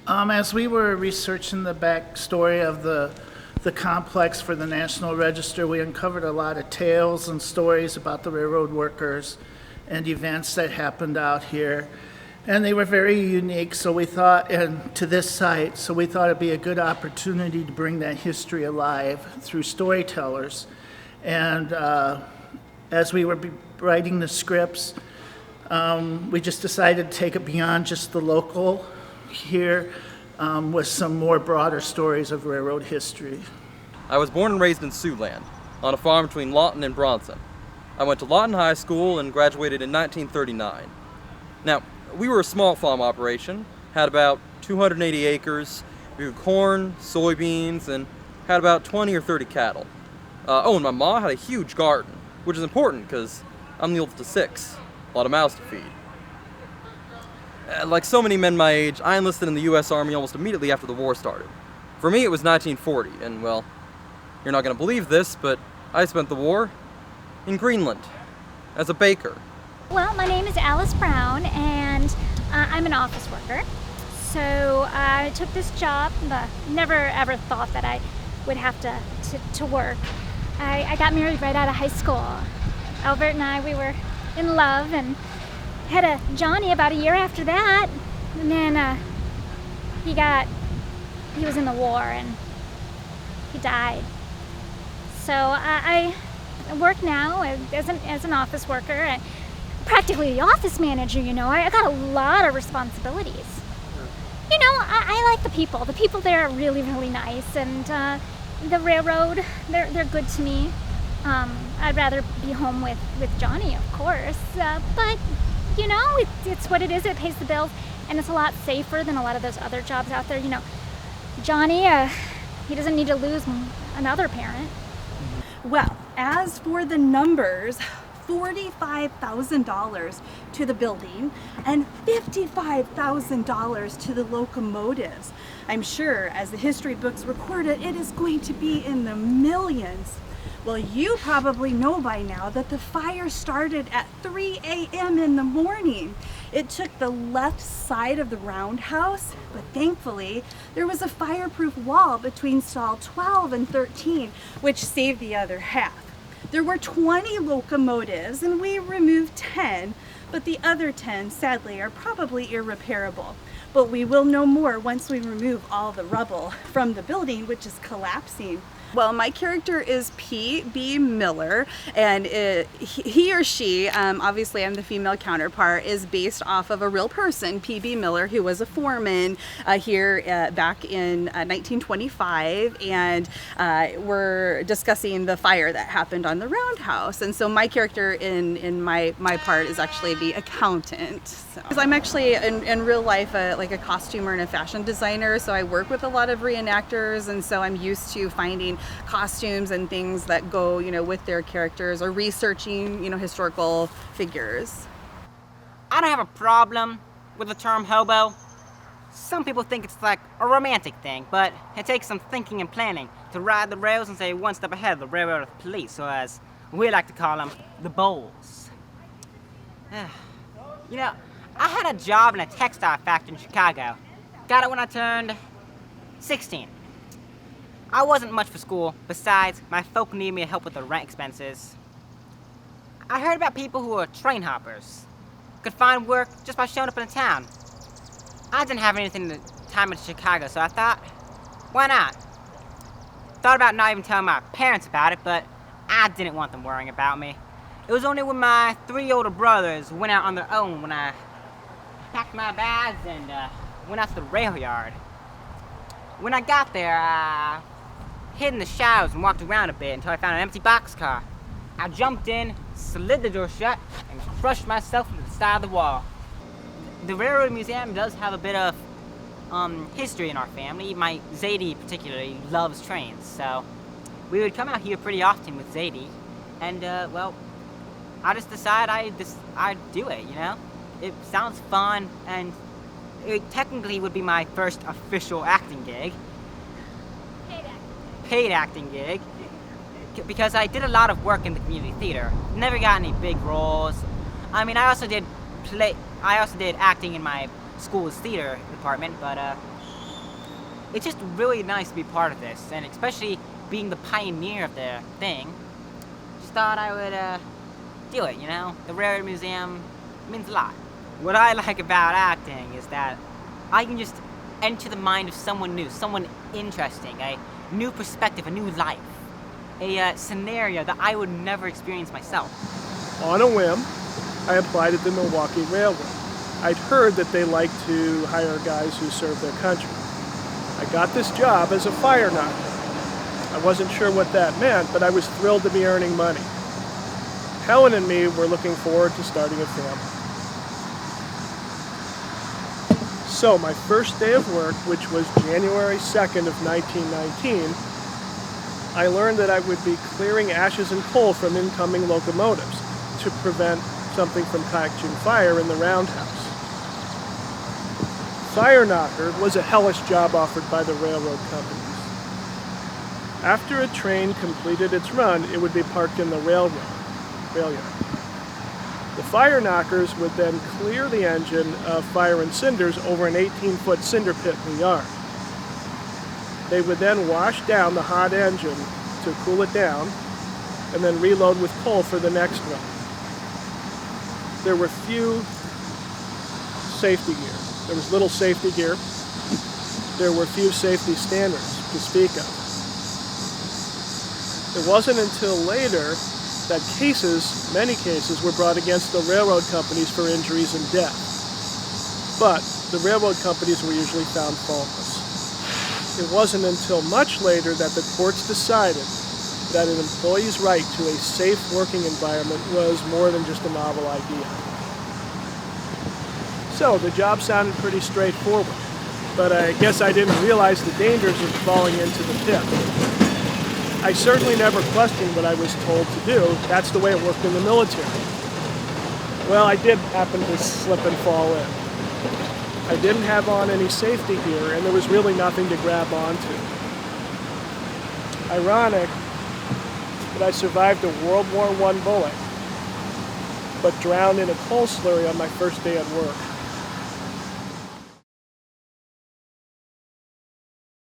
As we were researching the backstory of the complex for the National Register, we uncovered a lot of tales and stories about the railroad workers and events that happened out here. And they were very unique, so we thought, and to this site, so we thought it'd be a good opportunity to bring that history alive through storytellers. And as we were writing the scripts, we just decided to take it beyond just the local here with some more broader stories of railroad history. I was born and raised in Siouxland, on a farm between Lawton and Bronson. I went to Lawton High School and graduated in 1939. Now, we were a small farm operation, had about 280 acres, we grew corn, soybeans, and had about 20 or 30 cattle. And my mom had a huge garden, which is important because I'm the oldest of 6, a lot of mouths to feed. Like so many men my age, I enlisted in the U.S. Army almost immediately after the war started. For me, it was 1940, and well, you're not going to believe this, but I spent the war in Greenland as a baker. Well, my name is Alice Brown, and I'm an office worker. So I took this job, never ever thought that I would have to work. I got married right out of high school. Albert and I, we were in love and had a Johnny about a year after that. And then he was in the war and he died. So I work now as an office worker, practically the office manager, you know. I got a lot of responsibilities. You know, I like the people. The people there are really, really nice, and the railroad, they're good to me. I'd rather be home with Johnny, of course, but you know, it's what it is. It pays the bills, and it's a lot safer than a lot of those other jobs out there. You know, Johnny, he doesn't need to lose another parent. Well, as for the numbers, $45,000 to the building and $55,000 to the locomotives. I'm sure, as the history books record it, it is going to be in the millions. Well, you probably know by now that the fire started at 3 a.m. in the morning. It took the left side of the roundhouse, but thankfully there was a fireproof wall between stall 12 and 13, which saved the other half. There were 20 locomotives and we removed 10, but the other 10, sadly, are probably irreparable. But we will know more once we remove all the rubble from the building, which is collapsing. Well, my character is P.B. Miller, and he or she, obviously I'm the female counterpart, is based off of a real person, P.B. Miller, who was a foreman here back in 1925, and we're discussing the fire that happened on the roundhouse. And so my character in my part is actually the accountant. So. I'm actually in real life like a costumer and a fashion designer, so I work with a lot of reenactors, and so I'm used to finding costumes and things that go, you know, with their characters, or researching, you know, historical figures. I don't have a problem with the term hobo. Some people think it's like a romantic thing, but it takes some thinking and planning to ride the rails and stay one step ahead of the railroad police, or as we like to call them, the bulls. You know, I had a job in a textile factory in Chicago. Got it when I turned 16. I wasn't much for school. Besides, my folk needed me to help with the rent expenses. I heard about people who were train hoppers. Could find work just by showing up in a town. I didn't have anything to time in Chicago, so I thought, why not? Thought about not even telling my parents about it, but I didn't want them worrying about me. It was only when my 3 older brothers went out on their own when I packed my bags and went out to the rail yard. When I got there, I hid in the shadows and walked around a bit until I found an empty boxcar. I jumped in, slid the door shut, and crushed myself into the side of the wall. The Railroad Museum does have a bit of history in our family. My Zadie particularly loves trains, so we would come out here pretty often with Zadie, and well, I just decided I'd do it, you know? It sounds fun, and it technically would be my first official acting gig. Paid acting gig. Because I did a lot of work in the community theater. Never got any big roles. I mean, I also did acting in my school's theater department, but it's just really nice to be part of this, and especially being the pioneer of the thing. Just thought I would do it, you know? The Railroad Museum means a lot. What I like about acting is that I can just enter the mind of someone new, someone interesting, a new perspective, a new life, a scenario that I would never experience myself. On a whim, I applied at the Milwaukee Railroad. I'd heard that they like to hire guys who serve their country. I got this job as a fire knocker. I wasn't sure what that meant, but I was thrilled to be earning money. Helen and me were looking forward to starting a family. So my first day of work, which was January 2nd of 1919, I learned that I would be clearing ashes and coal from incoming locomotives to prevent something from catching fire in the roundhouse. Fire knocker was a hellish job offered by the railroad companies. After a train completed its run, it would be parked in the rail yard. The fire knockers would then clear the engine of fire and cinders over an 18-foot cinder pit in the yard. They would then wash down the hot engine to cool it down and then reload with coal for the next run. There were few safety gear. There was little safety gear. There were few safety standards to speak of. It wasn't until later that many cases were brought against the railroad companies for injuries and death. But the railroad companies were usually found faultless. It wasn't until much later that the courts decided that an employee's right to a safe working environment was more than just a novel idea. So the job sounded pretty straightforward, but I guess I didn't realize the dangers of falling into the pit. I certainly never questioned what I was told to do. That's the way it worked in the military. Well, I did happen to slip and fall in. I didn't have on any safety gear, and there was really nothing to grab onto. Ironic that I survived a World War I bullet, but drowned in a coal slurry on my first day at work.